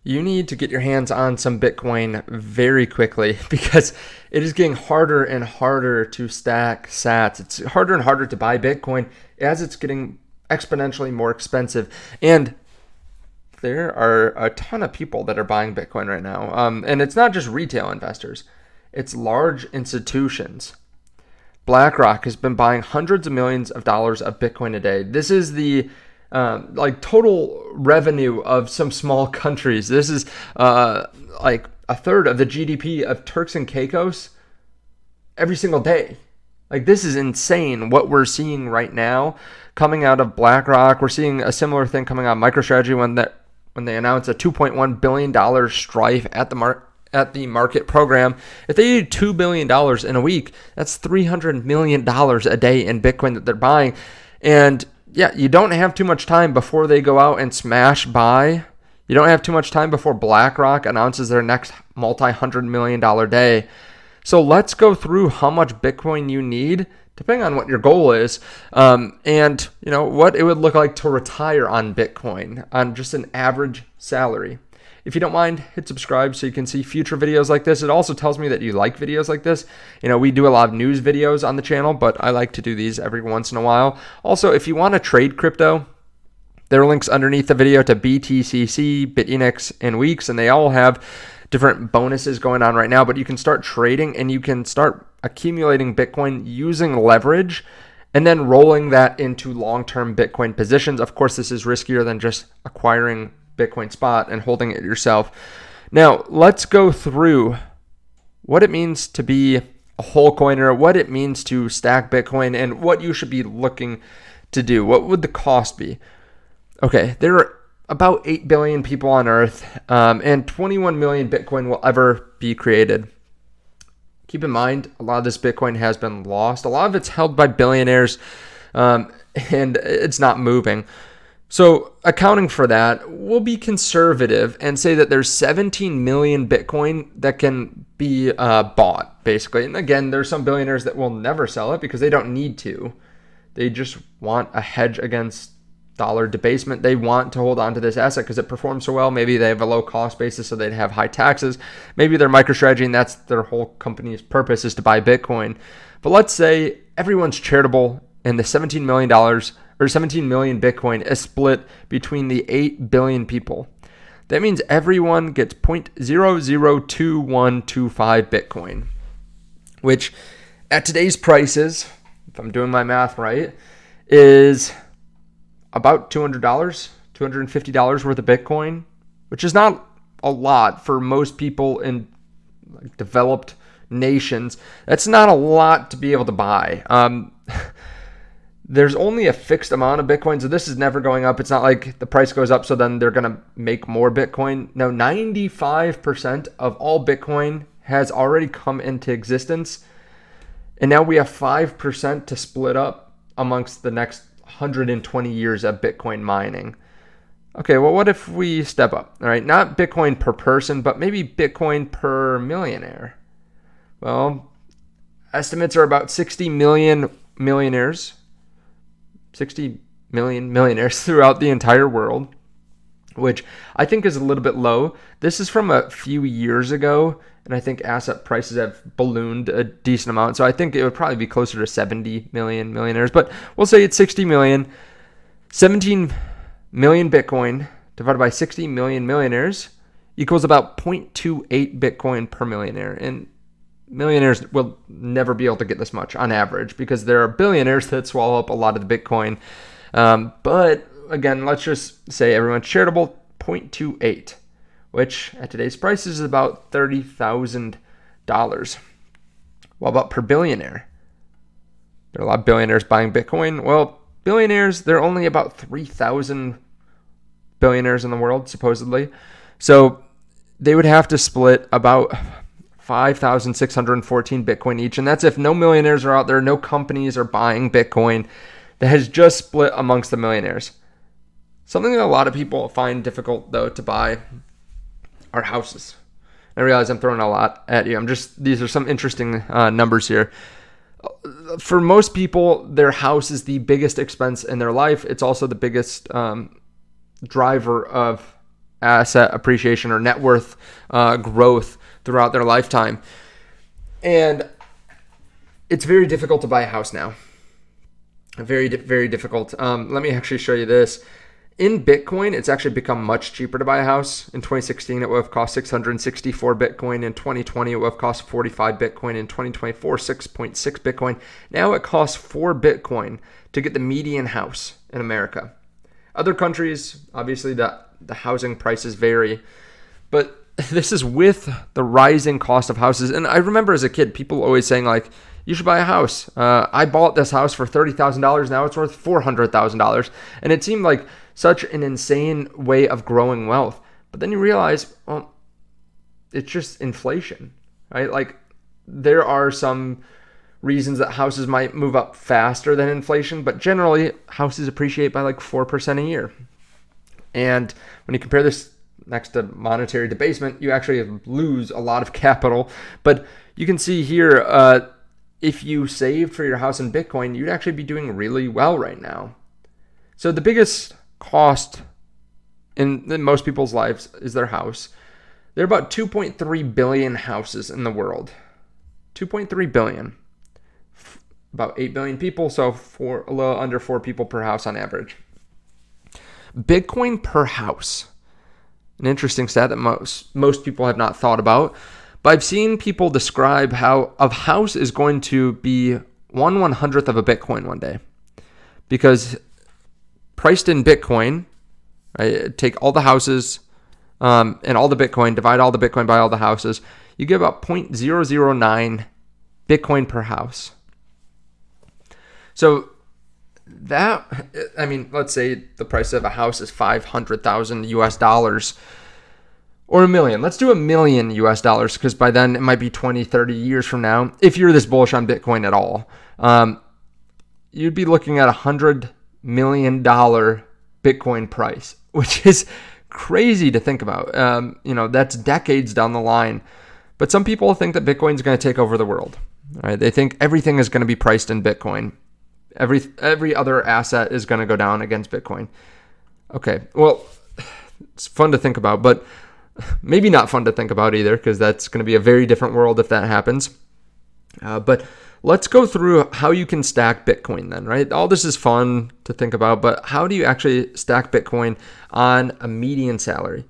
You need to get your hands on some Bitcoin very quickly because it is getting harder and harder to stack sats. It's harder and harder to buy Bitcoin as it's getting exponentially more expensive. And there are a ton of people that are buying Bitcoin right now. And it's not just retail investors, it's large institutions. BlackRock has been buying hundreds of millions of dollars of Bitcoin a day. This is the total revenue of some small countries. This is like a third of the GDP of Turks and Caicos every single day. Like, this is insane what we're seeing right now coming out of BlackRock. We're seeing a similar thing coming out of MicroStrategy when they announced a $2.1 billion strife at the market program. If they did $2 billion in a week, that's $300 million a day in Bitcoin that they're buying. And yeah, you don't have too much time before they go out and smash buy. You don't have too much time before BlackRock announces their next multi-$100 million day. So let's go through how much Bitcoin you need, depending on what your goal is, and what it would look like to retire on Bitcoin on just an average salary. If you don't mind, hit subscribe so you can see future videos like this. It also tells me that you like videos like this. We do a lot of news videos on the channel, but I like to do these every once in a while. Also, if you want to trade crypto, there are links underneath the video to BTCC, BitUniX, and WEEX, and they all have different bonuses going on right now, but you can start trading and you can start accumulating Bitcoin using leverage and then rolling that into long-term Bitcoin positions. Of course, this is riskier than just acquiring Bitcoin spot and holding it yourself. Now, let's go through what it means to be a whole coiner, what it means to stack Bitcoin, and what you should be looking to do. What would the cost be? Okay, there are about 8 billion people on Earth, and 21 million Bitcoin will ever be created. Keep in mind, a lot of this Bitcoin has been lost. A lot of it's held by billionaires, and it's not moving. So accounting for that, we'll be conservative and say that there's 17 million Bitcoin that can be bought, basically. And again, there's some billionaires that will never sell it because they don't need to. They just want a hedge against dollar debasement. They want to hold on to this asset because it performs so well. Maybe they have a low cost basis, so they'd have high taxes. Maybe they're MicroStrategy and that's their whole company's purpose is to buy Bitcoin. But let's say everyone's charitable and the $17 million or 17 million Bitcoin is split between the 8 billion people. That means everyone gets 0.002125 Bitcoin, which at today's prices, if I'm doing my math right, is about $200, $250 worth of Bitcoin, which is not a lot for most people in developed nations. That's not a lot to be able to buy. There's only a fixed amount of Bitcoin, so this is never going up. It's not like the price goes up, so then they're going to make more Bitcoin. No, 95% of all Bitcoin has already come into existence, and now we have 5% to split up amongst the next 120 years of Bitcoin mining. Okay, well, what if we step up? All right, not Bitcoin per person, but maybe Bitcoin per millionaire. Well, estimates are about 60 million millionaires. 60 million millionaires throughout the entire world, which I think is a little bit low. This is from a few years ago, and I think asset prices have ballooned a decent amount. So I think it would probably be closer to 70 million millionaires, but we'll say it's 60 million. 17 million Bitcoin divided by 60 million millionaires equals about 0.28 Bitcoin per millionaire. And millionaires will never be able to get this much on average because there are billionaires that swallow up a lot of the Bitcoin. But again, let's just say everyone's charitable, 0.28, which at today's price is about $30,000. What about per billionaire? There are a lot of billionaires buying Bitcoin. Well, billionaires, there are only about 3,000 billionaires in the world, supposedly. So they would have to split about 5,614 Bitcoin each. And that's if no millionaires are out there, no companies are buying Bitcoin. That has just split amongst the millionaires. Something that a lot of people find difficult, though, to buy are houses. I realize I'm throwing a lot at you. These are some interesting numbers here. For most people, their house is the biggest expense in their life. It's also the biggest driver of asset appreciation or net worth growth throughout their lifetime. And it's very difficult to buy a house now. Very, very difficult. Let me actually show you this. In Bitcoin, it's actually become much cheaper to buy a house. In 2016, it would have cost 664 Bitcoin. In 2020, it would have cost 45 Bitcoin. In 2024, 6.6 Bitcoin. Now it costs 4 Bitcoin to get the median house in America. Other countries, obviously, the housing prices vary. But this is with the rising cost of houses. And I remember as a kid, people always saying, like, you should buy a house. I bought this house for $30,000. Now it's worth $400,000. And it seemed like such an insane way of growing wealth. But then you realize, well, it's just inflation, right? Like, there are some reasons that houses might move up faster than inflation, but generally houses appreciate by like 4% a year. And when you compare this next to monetary debasement, you actually lose a lot of capital. But you can see here, if you saved for your house in Bitcoin, you'd actually be doing really well right now. So the biggest cost in most people's lives is their house. There are about 2.3 billion houses in the world. 2.3 billion. About 8 billion people, so a little under 4 people per house on average. Bitcoin per house. An interesting stat that most people have not thought about. But I've seen people describe how a house is going to be 1/100th of a Bitcoin one day. Because priced in Bitcoin, right, take all the houses and all the Bitcoin, divide all the Bitcoin by all the houses, you get about 0.009 Bitcoin per house. So that, I mean, let's say the price of a house is $500,000 US, or $1 million. Let's do $1 million US, because by then it might be 20, 30 years from now. If you're this bullish on Bitcoin at all, you'd be looking at $100 million Bitcoin price, which is crazy to think about. That's decades down the line. But some people think that Bitcoin is going to take over the world. Right? They think everything is going to be priced in Bitcoin. Every other asset is going to go down against Bitcoin. Okay, well, it's fun to think about, but maybe not fun to think about either, because that's going to be a very different world if that happens. But let's go through how you can stack Bitcoin then, right? All this is fun to think about, but how do you actually stack Bitcoin on a median salary?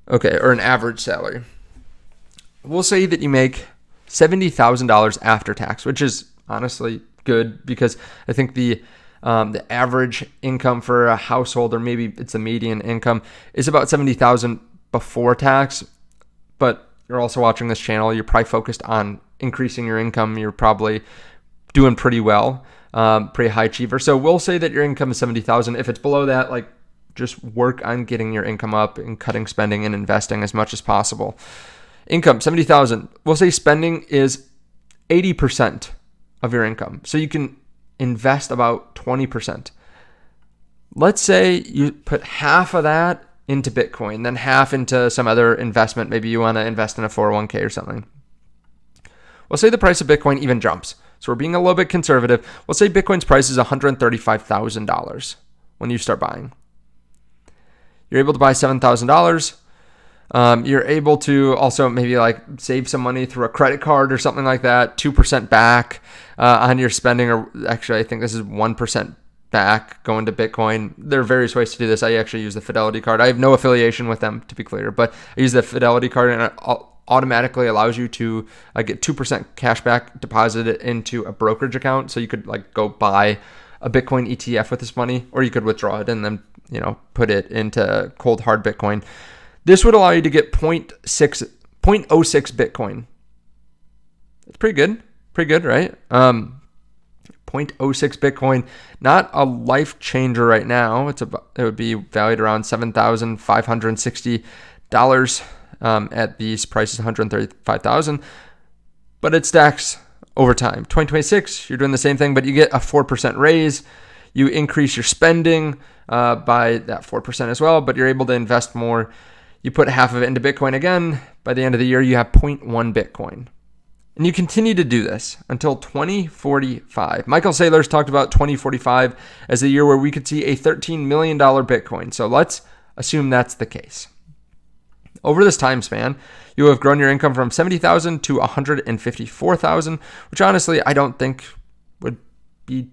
Okay, or an average salary. We'll say that you make $70,000 after tax, which is honestly good, because I think the average income for a household, or maybe it's the median income, is about $70,000 before tax. But you're also watching this channel, you're probably focused on increasing your income. You're probably doing pretty well, pretty high achiever. So we'll say that your income is $70,000. If it's below that, like, just work on getting your income up and cutting spending and investing as much as possible. Income, $70,000. We'll say spending is 80% of your income. So you can invest about 20%. Let's say you put half of that into Bitcoin, then half into some other investment. Maybe you want to invest in a 401k or something. We'll say the price of Bitcoin even jumps. So we're being a little bit conservative. We'll say Bitcoin's price is $135,000 when you start buying. You're able to buy $7,000. You're able to also maybe like save some money through a credit card or something like that, 2% back on your spending, or actually I think this is 1% back going to Bitcoin. There are various ways to do this. I actually use the Fidelity card. I have no affiliation with them, to be clear, but I use the Fidelity card, and it automatically allows you to get 2% cash back deposited into a brokerage account. So you could like go buy a Bitcoin ETF with this money, or you could withdraw it and then put it into cold hard Bitcoin. This would allow you to get 0.06 Bitcoin. It's pretty good, right? 0.06 Bitcoin, not a life changer right now. It would be valued around $7,560 at these prices, $135,000. But it stacks over time. 2026, you're doing the same thing, but you get a 4% raise. You increase your spending by that 4% as well, but you're able to invest more. You put half of it into Bitcoin again. By the end of the year, you have 0.1 Bitcoin. And you continue to do this until 2045. Michael Saylor's talked about 2045 as the year where we could see a $13 million Bitcoin. So let's assume that's the case. Over this time span, you have grown your income from 70,000 to 154,000, which honestly I don't think would be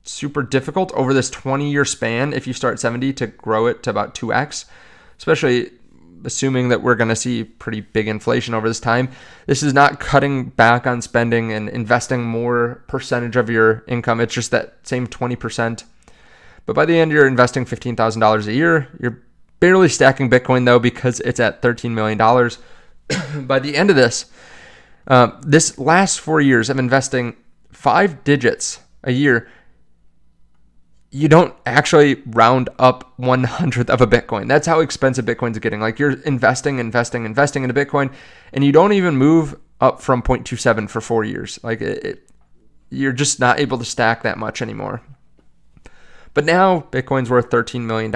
super difficult over this 20-year span if you start 70 to grow it to about 2x, especially assuming that we're going to see pretty big inflation over this time. This is not cutting back on spending and investing more percentage of your income. It's just that same 20%. But by the end, you're investing $15,000 a year. You're barely stacking Bitcoin though, because it's at $13 million. By the end of this last 4 years of investing 5 digits a year, you don't actually round up 1/100th of a Bitcoin. That's how expensive Bitcoin's getting. Like, you're investing into Bitcoin, and you don't even move up from 0.27 for 4 years. Like, you're just not able to stack that much anymore. But now Bitcoin's worth $13 million.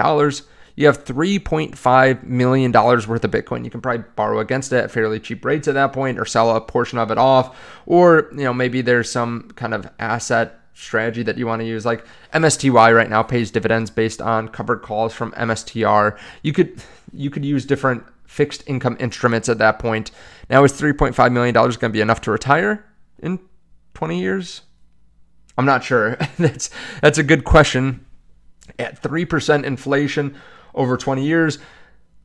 You have $3.5 million worth of Bitcoin. You can probably borrow against it at fairly cheap rates at that point, or sell a portion of it off. Or, maybe there's some kind of asset strategy that you want to use. Like MSTY right now pays dividends based on covered calls from MSTR. You could use different fixed income instruments at that point. Now, is $3.5 million going to be enough to retire in 20 years? I'm not sure. That's a good question. At 3% inflation over 20 years,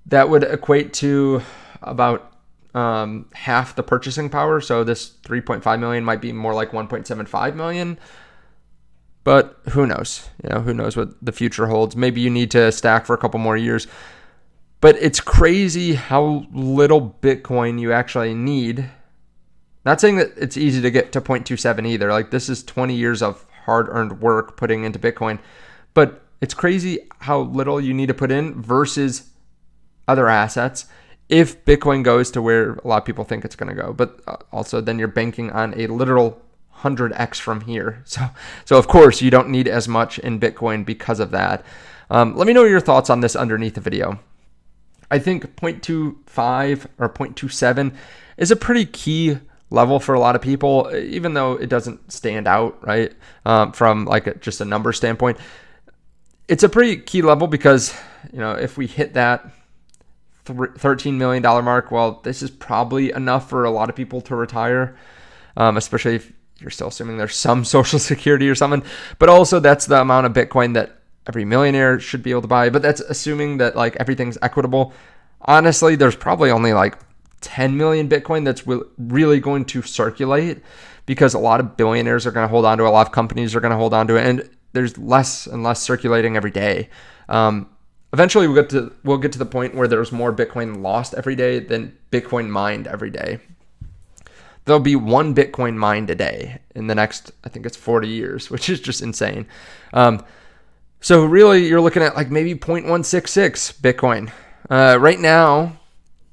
that would equate to about half the purchasing power. So this 3.5 million might be more like 1.75 million. But who knows? Who knows what the future holds? Maybe you need to stack for a couple more years. But it's crazy how little Bitcoin you actually need. Not saying that it's easy to get to 0.27 either. Like, this is 20 years of hard-earned work putting into Bitcoin. But it's crazy how little you need to put in versus other assets if Bitcoin goes to where a lot of people think it's going to go. But also then you're banking on a literal 100x from here. So of course you don't need as much in Bitcoin because of that. Let me know your thoughts on this underneath the video. I think 0.25 or 0.27 is a pretty key level for a lot of people, even though it doesn't stand out, right? From like just a number standpoint, it's a pretty key level because, if we hit that $13 million mark, well, this is probably enough for a lot of people to retire, especially if you're still assuming there's some social security or something. But also that's the amount of Bitcoin that every millionaire should be able to buy. But that's assuming that like everything's equitable. Honestly, there's probably only like 10 million Bitcoin that's really going to circulate, because a lot of billionaires are going to hold on to it, a lot of companies are going to hold on to it, and there's less and less circulating every day. Eventually we'll get to the point where there's more Bitcoin lost every day than Bitcoin mined every day. There'll be 1 Bitcoin mined a day in the next, I think it's 40 years, which is just insane. So really you're looking at like maybe 0.166 Bitcoin. Right now,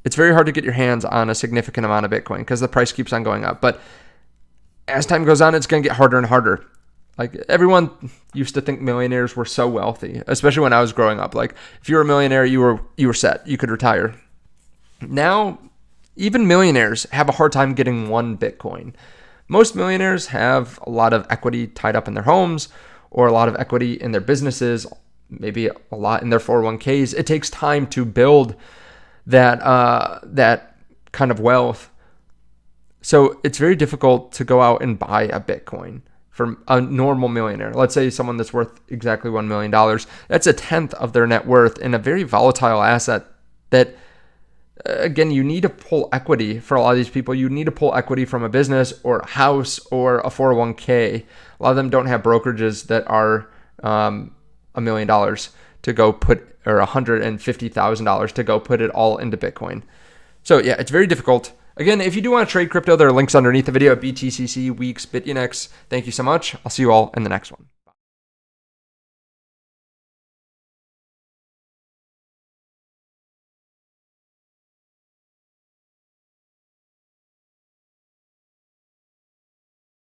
it's very hard to get your hands on a significant amount of Bitcoin because the price keeps on going up. But as time goes on, it's going to get harder and harder. Like, everyone used to think millionaires were so wealthy, especially when I was growing up. Like, if you were a millionaire, you were set. You could retire. Now, even millionaires have a hard time getting 1 Bitcoin. Most millionaires have a lot of equity tied up in their homes, or a lot of equity in their businesses, maybe a lot in their 401ks. It takes time to build that kind of wealth. So it's very difficult to go out and buy a Bitcoin for a normal millionaire. Let's say someone that's worth exactly $1 million. That's 1/10 of their net worth in a very volatile asset that, again, you need to pull equity for a lot of these people. You need to pull equity from a business or a house or a 401k. A lot of them don't have brokerages that are $1 million to go put, or $150,000 to go put it all into Bitcoin. So yeah, it's very difficult. Again, if you do want to trade crypto, there are links underneath the video at BTCC, WEEX, BitUniX. Thank you so much. I'll see you all in the next one.